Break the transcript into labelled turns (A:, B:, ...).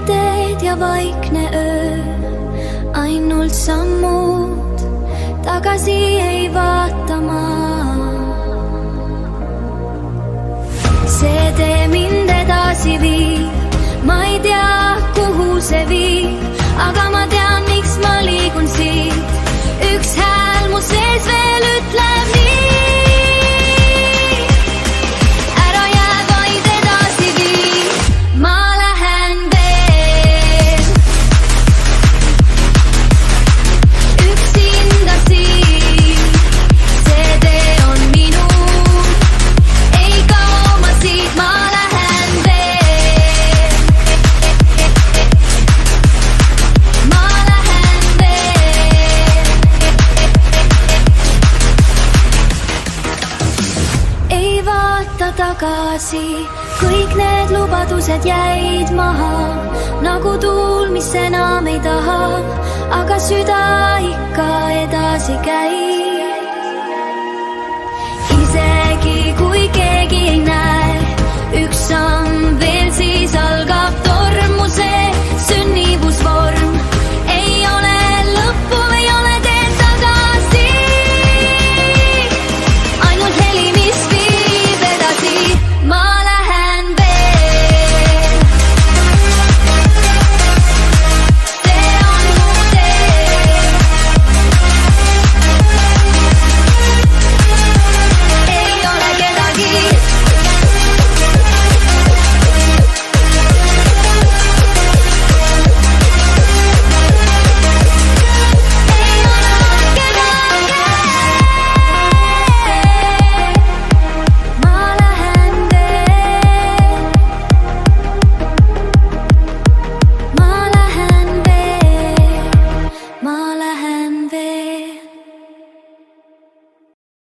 A: teed ja vaikne öö, ainult sammud, tagasi ei vaata ma. See tee mind edasi viib, ma ei tea, kuhu see viib, aga ma tean, miks ma liigun siit. Üks hääl mu sees veel ütleb nii, ära jää vaid edasi viib, ma lähen veel üksinda siit. See tee on minu, ei kao ma siit, ma lähen veel, ma lähen veel. Ei vaata tagasi, kõik need lubadused jäid maha, nagu tuul, mis enam ei taha, aga süda ikka edasi käib. Isegi kui keegi ei näe